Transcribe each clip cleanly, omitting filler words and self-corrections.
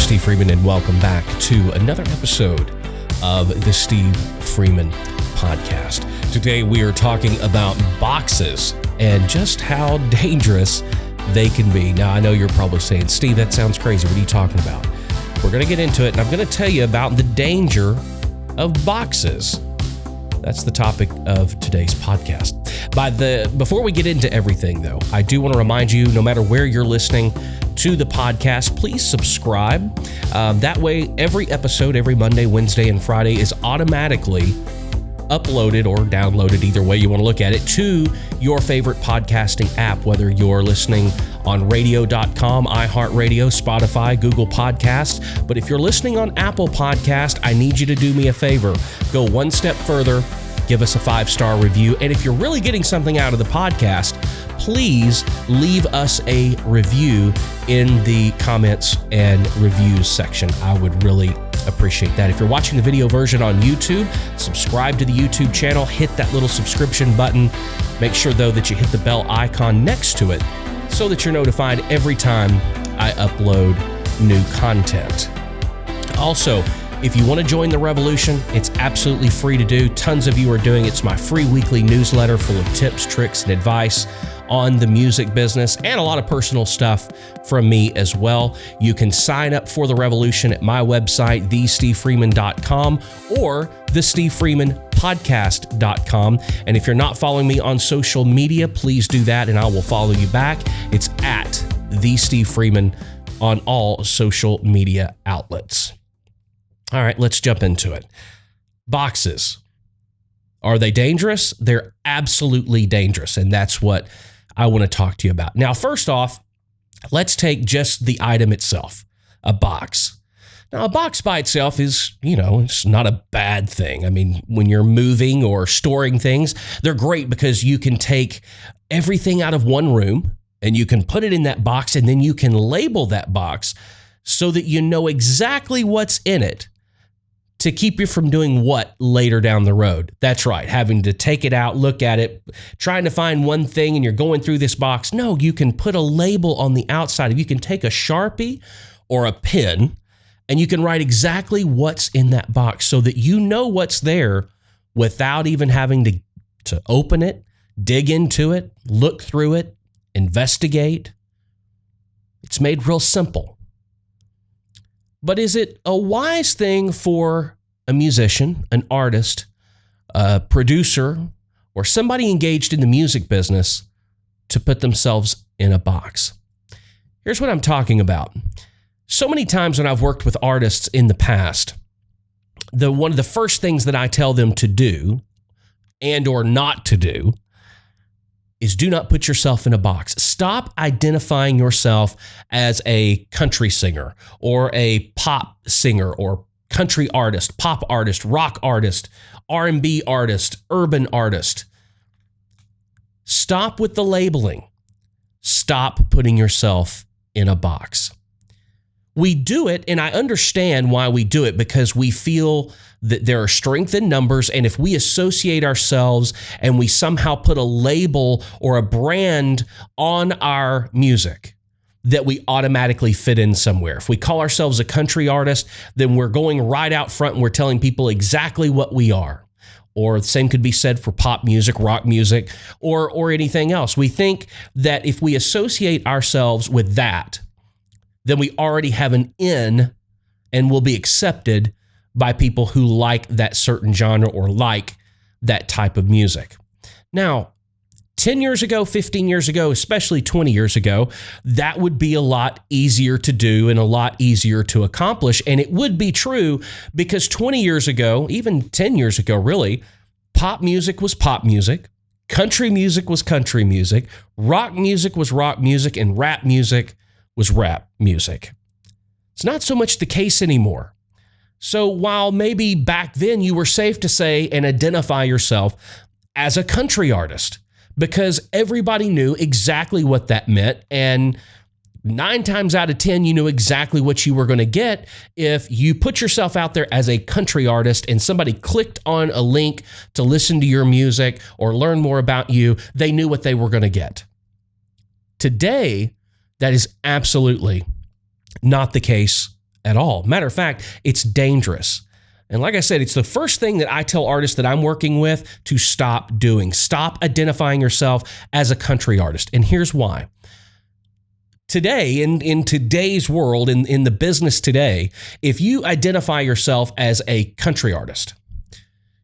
Steve Freeman, and welcome back to another episode of the Steve Freeman Podcast. Today we are talking about boxes and just how dangerous they can be. Now, I know you're probably saying, Steve, that sounds crazy. What are you talking about? We're going to get into it, and I'm going to tell you about the danger of boxes. That's the topic of today's podcast. Before we get into everything, though, I do want to remind you, no matter where you're listening to the podcast, please subscribe. That way, every episode, every Monday, Wednesday, and Friday is automatically uploaded or downloaded, either way you want to look at it, to your favorite podcasting app, whether you're listening on radio.com, iHeartRadio, Spotify, Google Podcasts. But if you're listening on Apple Podcast, I need you to do me a favor. Go one step further, give us a 5-star review. And if you're really getting something out of the podcast, please leave us a review in the comments and reviews section. I would really appreciate that. If you're watching the video version on YouTube, subscribe to the YouTube channel, hit that little subscription button. Make sure, though, that you hit the bell icon next to it so that you're notified every time I upload new content. Also, if you want to join the revolution, it's absolutely free to do. Tons of you are doing it. It's my free weekly newsletter full of tips, tricks, and advice on the music business, and a lot of personal stuff from me as well. You can sign up for the revolution at my website, thestevefreeman.com, or thestevefreemanpodcast.com. And if you're not following me on social media, please do that and I will follow you back. It's at The Steve Freeman on all social media outlets. All right, let's jump into it. Boxes. Are they dangerous? They're absolutely dangerous, and that's what I want to talk to you about. Now, first off, let's take just the item itself, a box. Now, a box by itself is, it's not a bad thing. I mean, when you're moving or storing things, they're great because you can take everything out of one room and you can put it in that box, and then you can label that box so that you know exactly what's in it to keep you from doing what later down the road. That's right, having to take it out, look at it, trying to find one thing, and you're going through this box. No, you can put a label on the outside. You can take a Sharpie or a pen, and you can write exactly what's in that box so that you know what's there without even having to open it, dig into it, look through it, investigate. It's made real simple. But is it a wise thing for a musician, an artist, a producer, or somebody engaged in the music business to put themselves in a box? Here's what I'm talking about. So many times when I've worked with artists in the past, one of the first things that I tell them to do and or not to do is do not put yourself in a box. Stop identifying yourself as a country singer or a pop singer or country artist, pop artist, rock artist, R&B artist, urban artist. Stop with the labeling. Stop putting yourself in a box. We do it, and I understand why we do it, because we feel that there are strength in numbers, and if we associate ourselves and we somehow put a label or a brand on our music, that we automatically fit in somewhere. If we call ourselves a country artist, then we're going right out front and we're telling people exactly what we are. Or the same could be said for pop music, rock music, or anything else. We think that if we associate ourselves with that, then we already have an in and will be accepted by people who like that certain genre or like that type of music. Now, 10 years ago, 15 years ago, especially 20 years ago, that would be a lot easier to do and a lot easier to accomplish. And it would be true because 20 years ago, even 10 years ago, really, pop music was pop music, country music was country music, rock music was rock music, and rap music was rap music. It's not so much the case anymore. So while maybe back then you were safe to say and identify yourself as a country artist, because everybody knew exactly what that meant, and 9 times out of 10, you knew exactly what you were going to get if you put yourself out there as a country artist and somebody clicked on a link to listen to your music or learn more about you, they knew what they were going to get. Today, that is absolutely not the case at all. Matter of fact, it's dangerous. And like I said, it's the first thing that I tell artists that I'm working with to stop doing. Stop identifying yourself as a country artist. And here's why. Today, in today's world, in the business today, if you identify yourself as a country artist,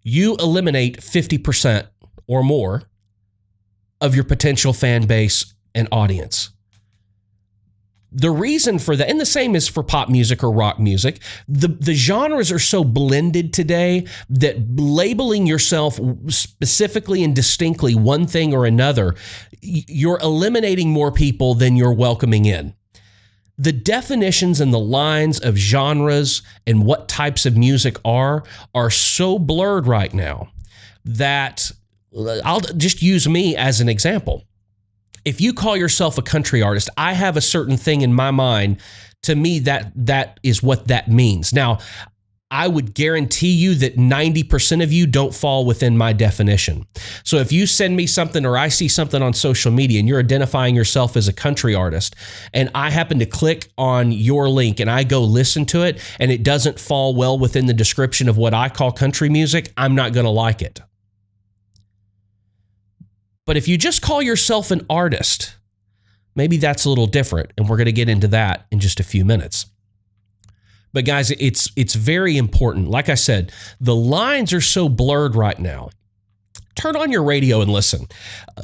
you eliminate 50% or more of your potential fan base and audience. The reason for that, and the same is for pop music or rock music, the genres are so blended today that labeling yourself specifically and distinctly one thing or another, you're eliminating more people than you're welcoming in. The definitions and the lines of genres and what types of music are so blurred right now that I'll just use me as an example. If you call yourself a country artist, I have a certain thing in my mind. To me, that is what that means. Now, I would guarantee you that 90% of you don't fall within my definition. So if you send me something or I see something on social media and you're identifying yourself as a country artist and I happen to click on your link and I go listen to it and it doesn't fall well within the description of what I call country music, I'm not going to like it. But if you just call yourself an artist, maybe that's a little different, and we're going to get into that in just a few minutes. But guys, it's very important. Like I said, the lines are so blurred right now. Turn on your radio and listen,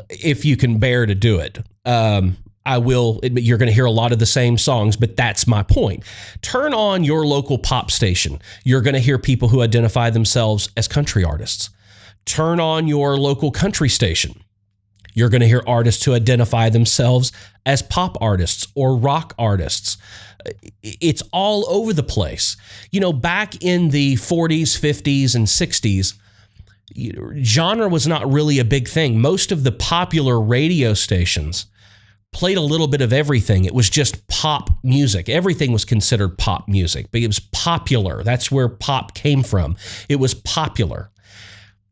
if you can bear to do it. I will admit you're going to hear a lot of the same songs, but that's my point. Turn on your local pop station. You're going to hear people who identify themselves as country artists. Turn on your local country station. You're going to hear artists who identify themselves as pop artists or rock artists. It's all over the place. You know, back in the 40s, 50s, and 60s, genre was not really a big thing. Most of the popular radio stations played a little bit of everything. It was just pop music. Everything was considered pop music, but it was popular. That's where pop came from. It was popular.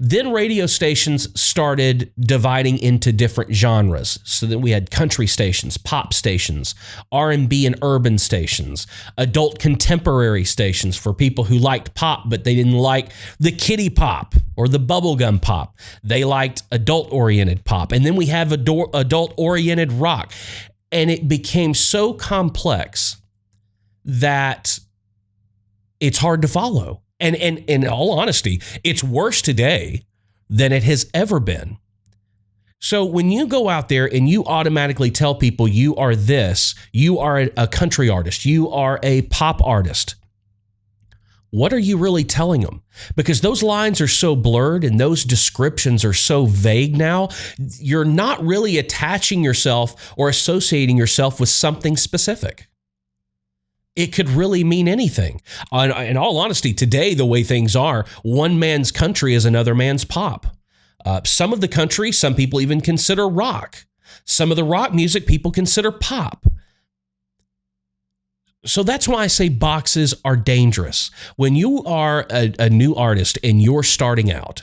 Then radio stations started dividing into different genres. So then we had country stations, pop stations, R&B and urban stations, adult contemporary stations for people who liked pop, but they didn't like the kiddie pop or the bubblegum pop. They liked adult-oriented pop. And then we have adult-oriented rock. And it became so complex that it's hard to follow. And in all honesty, it's worse today than it has ever been. So when you go out there and you automatically tell people you are this, you are a country artist, you are a pop artist, what are you really telling them? Because those lines are so blurred and those descriptions are so vague now, you're not really attaching yourself or associating yourself with something specific. It could really mean anything. In all honesty, today, the way things are, one man's country is another man's pop. Some of the country, some people even consider rock. Some of the rock music, people consider pop. So that's why I say boxes are dangerous. When you are a new artist and you're starting out,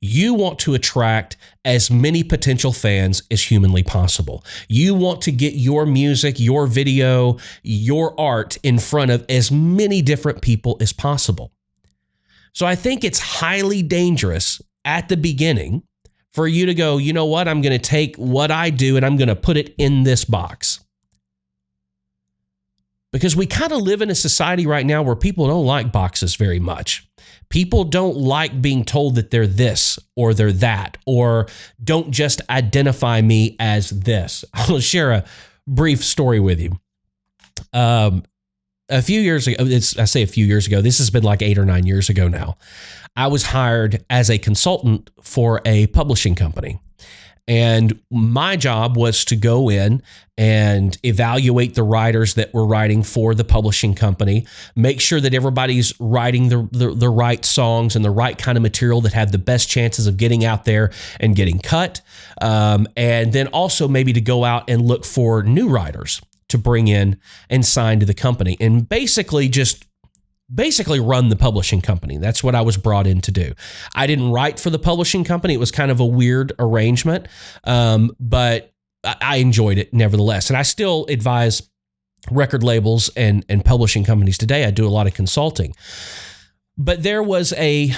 you want to attract as many potential fans as humanly possible. You want to get your music, your video, your art in front of as many different people as possible. So I think it's highly dangerous at the beginning for you to go, you know what, I'm going to take what I do and I'm going to put it in this box. Because we kind of live in a society right now where people don't like boxes very much. People don't like being told that they're this or they're that, or don't just identify me as this. I'll share a brief story with you. A few years ago, I say a few years ago, this has been like 8 or 9 years ago now, I was hired as a consultant for a publishing company. And my job was to go in and evaluate the writers that were writing for the publishing company, make sure that everybody's writing the right songs and the right kind of material that have the best chances of getting out there and getting cut. And then also maybe to go out and look for new writers to bring in and sign to the company, and basically run the publishing company. That's what I was brought in to do. I didn't write for the publishing company. It was kind of a weird arrangement, but I enjoyed it nevertheless. And I still advise record labels and publishing companies today. I do a lot of consulting. But there was a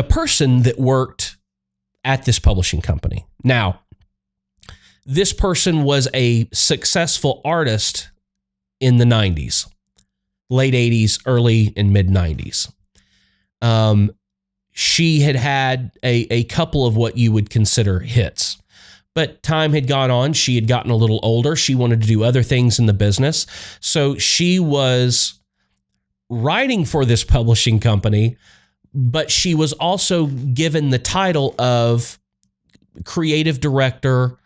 person that worked at this publishing company. Now, this person was a successful artist in the 90s, late 80s, early and mid 90s. She had a couple of what you would consider hits. But time had gone on. She had gotten a little older. She wanted to do other things in the business. So she was writing for this publishing company, but she was also given the title of creative director,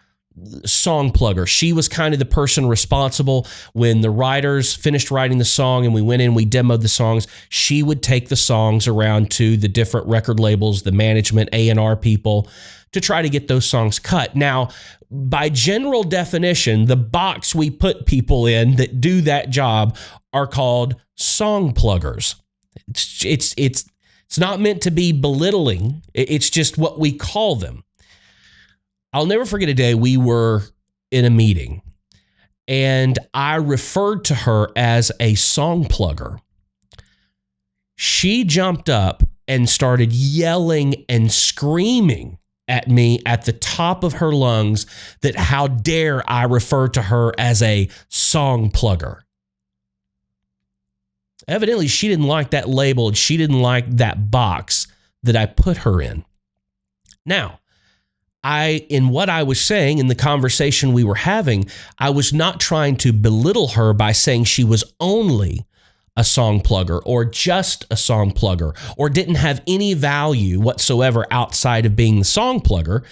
song plugger. She was kind of the person responsible when the writers finished writing the song and we went in, we demoed the songs. She would take the songs around to the different record labels, the management, A&R people, to try to get those songs cut. Now, by general definition, the box we put people in that do that job are called song pluggers. It's not meant to be belittling. It's just what we call them. I'll never forget a day we were in a meeting and I referred to her as a song plugger. She jumped up and started yelling and screaming at me at the top of her lungs that how dare I refer to her as a song plugger. Evidently, she didn't like that label and she didn't like that box that I put her in. Now, in what I was saying in the conversation we were having, I was not trying to belittle her by saying she was only a song plugger or just a song plugger or didn't have any value whatsoever outside of being the song plugger.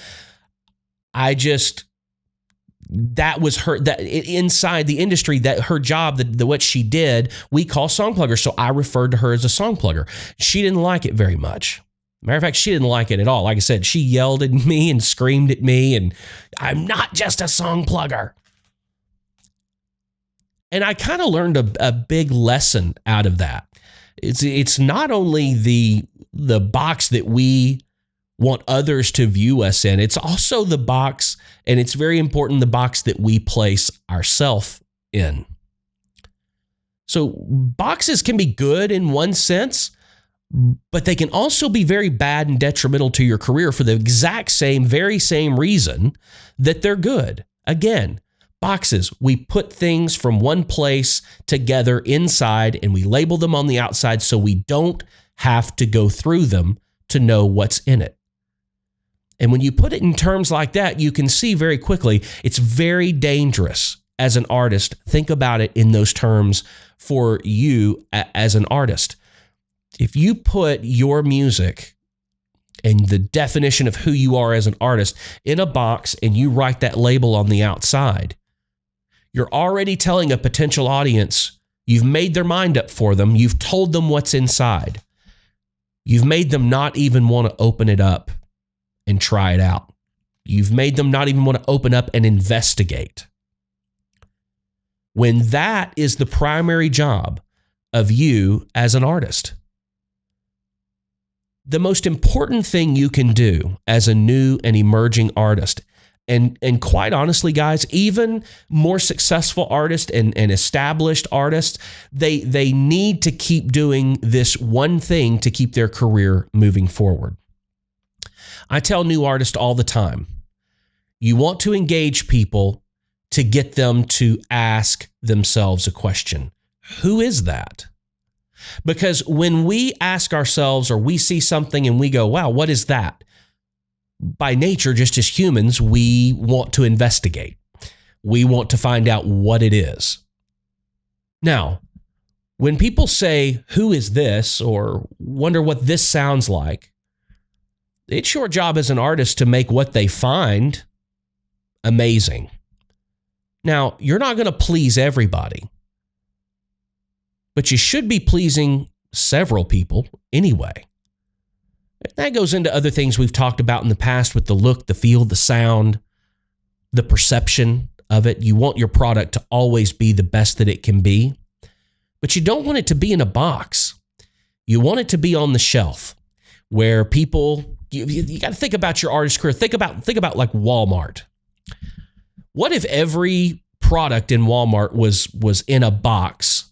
That was her, that inside the industry, that her job, what she did, we call song plugger. So I referred to her as a song plugger. She didn't like it very much. Matter of fact, she didn't like it at all. Like I said, she yelled at me and screamed at me and I'm not just a song plugger. And I kind of learned a big lesson out of that. It's not only the box that we want others to view us in, it's also the box, and it's very important, the box that we place ourselves in. So boxes can be good in one sense, but they can also be very bad and detrimental to your career for the very same reason that they're good. Again, boxes, we put things from one place together inside and we label them on the outside so we don't have to go through them to know what's in it. And when you put it in terms like that, you can see very quickly it's very dangerous as an artist. Think about it in those terms for you as an artist. If you put your music and the definition of who you are as an artist in a box and you write that label on the outside, you're already telling a potential audience, you've made their mind up for them, you've told them what's inside. You've made them not even want to open it up and try it out. You've made them not even want to open up and investigate. When that is the primary job of you as an artist. The most important thing you can do as a new and emerging artist, and quite honestly, guys, even more successful artists and established artists, they need to keep doing this one thing to keep their career moving forward. I tell new artists all the time, you want to engage people to get them to ask themselves a question. Who is that? Because when we ask ourselves or we see something and we go, wow, what is that? By nature, just as humans, we want to investigate. We want to find out what it is. Now, when people say, who is this? Or wonder what this sounds like, it's your job as an artist to make what they find amazing. Now, you're not going to please everybody, but you should be pleasing several people anyway. That goes into other things we've talked about in the past with the look, the feel, the sound, the perception of it. You want your product to always be the best that it can be, but you don't want it to be in a box. You want it to be on the shelf where people, you got to think about your artist career. Think about like Walmart. What if every product in Walmart was in a box,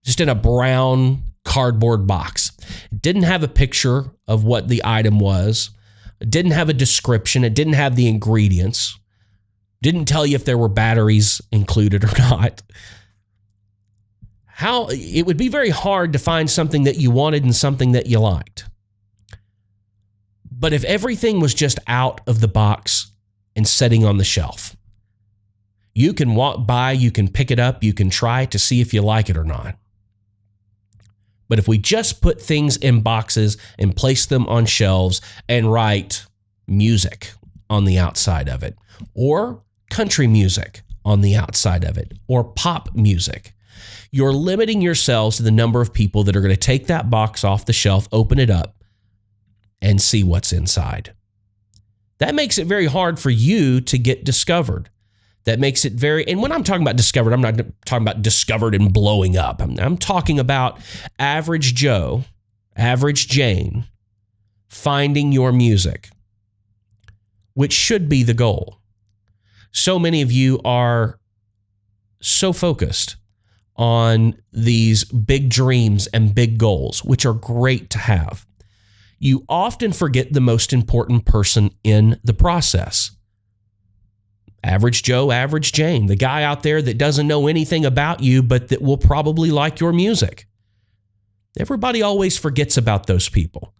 just in a brown cardboard box. It didn't have a picture of what the item was. It didn't have a description. It didn't have the ingredients. Didn't tell you if there were batteries included or not. It would be very hard to find something that you wanted and something that you liked. But if everything was just out of the box and sitting on the shelf, you can walk by, you can pick it up, you can try it to see if you like it or not. But if we just put things in boxes and place them on shelves and write music on the outside of it, or country music on the outside of it, or pop music, you're limiting yourselves to the number of people that are going to take that box off the shelf, open it up, and see what's inside. That makes it very hard for you to get discovered. That makes it very, and when I'm talking about discovered, I'm not talking about discovered and blowing up. I'm talking about average Joe, average Jane, finding your music, which should be the goal. So many of you are so focused on these big dreams and big goals, which are great to have. You often forget the most important person in the process. Average Joe, average Jane, the guy out there that doesn't know anything about you, but that will probably like your music. Everybody always forgets about those people.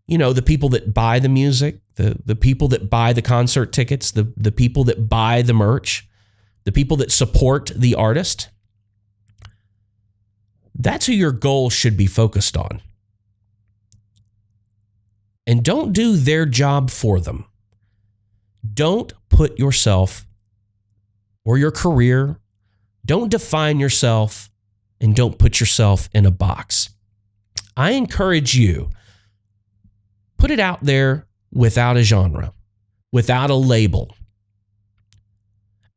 You know, the people that buy the music, the people that buy the concert tickets, the people that buy the merch, the people that support the artist. That's who your goal should be focused on. And don't do their job for them. Don't put yourself or your career, don't define yourself, and don't put yourself in a box. I encourage you, put it out there without a genre, without a label,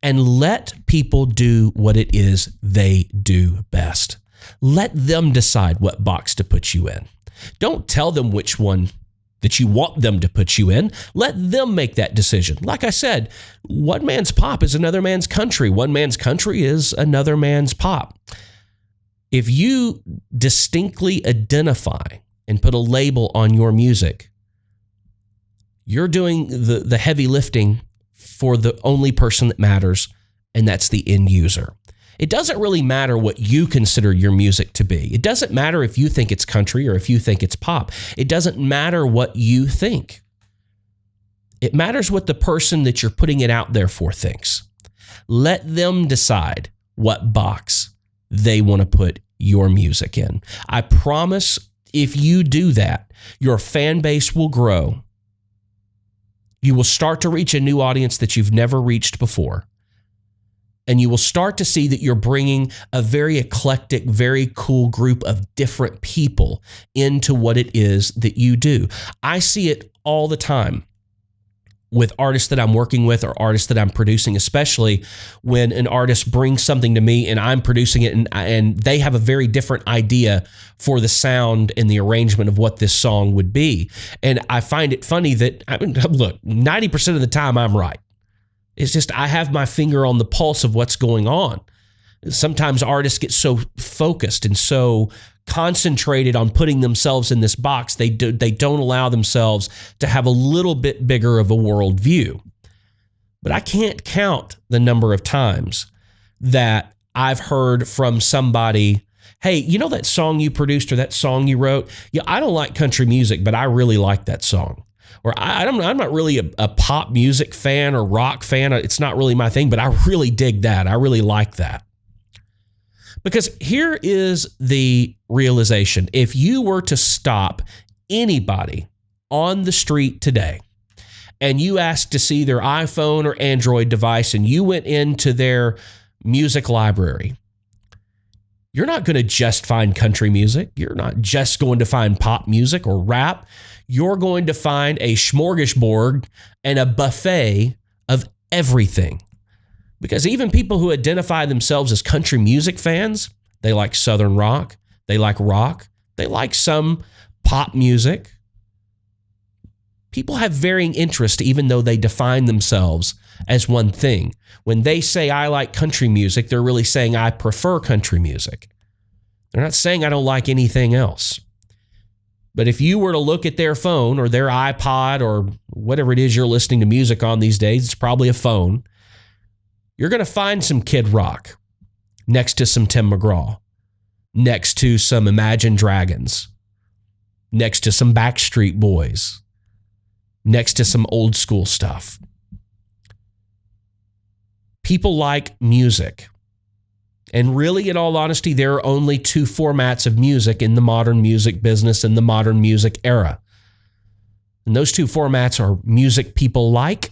and let people do what it is they do best. Let them decide what box to put you in. Don't tell them which one that you want them to put you in. Let them make that decision. Like I said, one man's pop is another man's country. One man's country is another man's pop. If you distinctly identify and put a label on your music, you're doing the heavy lifting for the only person that matters, and that's the end user. It doesn't really matter what you consider your music to be. It doesn't matter if you think it's country or if you think it's pop. It doesn't matter what you think. It matters what the person that you're putting it out there for thinks. Let them decide what box they want to put your music in. I promise if you do that, your fan base will grow. You will start to reach a new audience that you've never reached before. And you will start to see that you're bringing a very eclectic, very cool group of different people into what it is that you do. I see it all the time with artists that I'm working with or artists that I'm producing, especially when an artist brings something to me and I'm producing it and they have a very different idea for the sound and the arrangement of what this song would be. And I find it funny that, look, 90% of the time I'm right. It's just I have my finger on the pulse of what's going on. Sometimes artists get so focused and so concentrated on putting themselves in this box, they don't allow themselves to have a little bit bigger of a worldview. But I can't count the number of times that I've heard from somebody, hey, you know that song you produced or that song you wrote? Yeah, I don't like country music, but I really like that song. Or I'm not really a pop music fan or rock fan. It's not really my thing, but I really dig that. I really like that. Because here is the realization. If you were to stop anybody on the street today and you asked to see their iPhone or Android device and you went into their music library, you're not going to just find country music. You're not just going to find pop music or rap. You're going to find a smorgasbord and a buffet of everything. Because even people who identify themselves as country music fans, they like Southern rock, they like some pop music. People have varying interests, even though they define themselves as one thing. When they say, I like country music, they're really saying, I prefer country music. They're not saying I don't like anything else. But if you were to look at their phone or their iPod or whatever it is you're listening to music on these days, it's probably a phone, you're going to find some Kid Rock next to some Tim McGraw, next to some Imagine Dragons, next to some Backstreet Boys, next to some old school stuff. People like music. And really, in all honesty, there are only two formats of music in the modern music business and the modern music era. And those two formats are music people like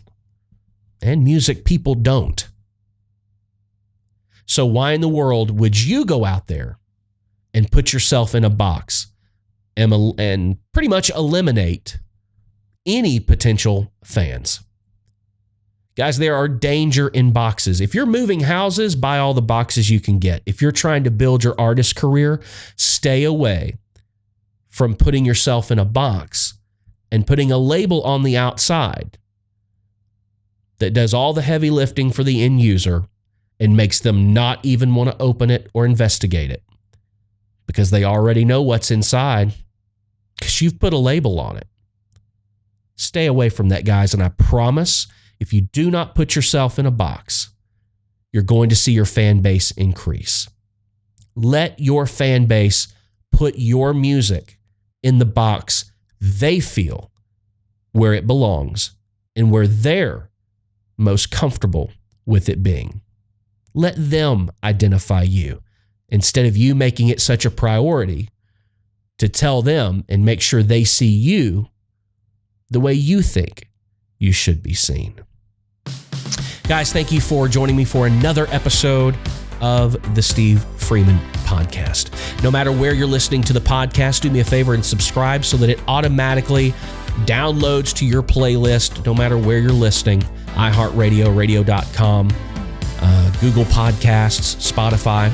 and music people don't. So why in the world would you go out there and put yourself in a box and pretty much eliminate any potential fans? Guys, there are danger in boxes. If you're moving houses, buy all the boxes you can get. If you're trying to build your artist career, stay away from putting yourself in a box and putting a label on the outside that does all the heavy lifting for the end user and makes them not even want to open it or investigate it because they already know what's inside because you've put a label on it. Stay away from that, guys, and I promise if you do not put yourself in a box, you're going to see your fan base increase. Let your fan base put your music in the box they feel where it belongs and where they're most comfortable with it being. Let them identify you instead of you making it such a priority to tell them and make sure they see you the way you think you should be seen. Guys, thank you for joining me for another episode of the Steve Freeman Podcast. No matter where you're listening to the podcast, do me a favor and subscribe so that it automatically downloads to your playlist no matter where you're listening. iHeartRadio, radio.com, Google Podcasts, Spotify,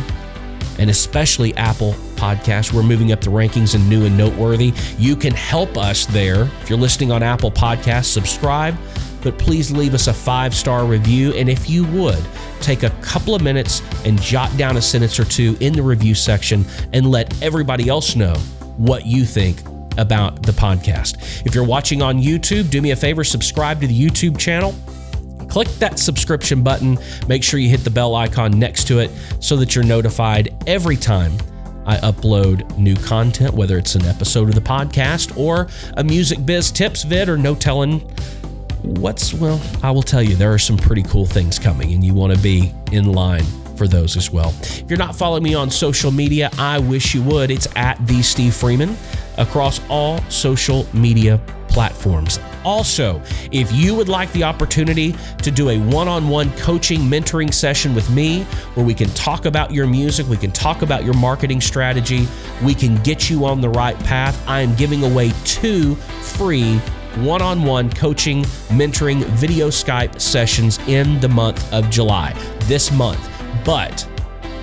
and especially Apple Podcasts. We're moving up the rankings in new and noteworthy. You can help us there. If you're listening on Apple Podcasts, subscribe, but please leave us a 5-star review. And if you would, take a couple of minutes and jot down a sentence or two in the review section and let everybody else know what you think about the podcast. If you're watching on YouTube, do me a favor, subscribe to the YouTube channel. Click that subscription button. Make sure you hit the bell icon next to it so that you're notified every time I upload new content, whether it's an episode of the podcast or a music biz tips vid or no telling I will tell you, there are some pretty cool things coming and you want to be in line for those as well. If you're not following me on social media, I wish you would. It's at The Steve Freeman across all social media platforms. Also, if you would like the opportunity to do a one-on-one coaching, mentoring session with me where we can talk about your music, we can talk about your marketing strategy, we can get you on the right path, I am giving away 2 free one-on-one coaching, mentoring, video Skype sessions in the month of July, this month. But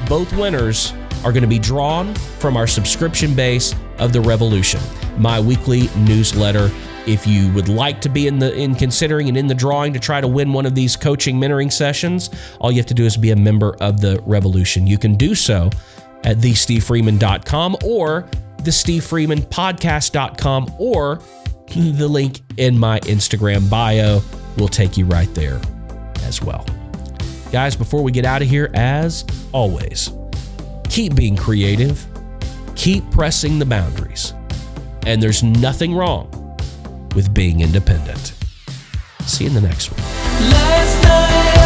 both winners are going to be drawn from our subscription base of The Revolution, my weekly newsletter. If you would like to be in considering and in the drawing to try to win one of these coaching mentoring sessions, all you have to do is be a member of The Revolution. You can do so at thestevefreeman.com or thestevefreemanpodcast.com, or the link in my Instagram bio will take you right there as well. Guys, before we get out of here, as always, keep being creative, keep pressing the boundaries, and there's nothing wrong with being independent. See you in the next one. Last night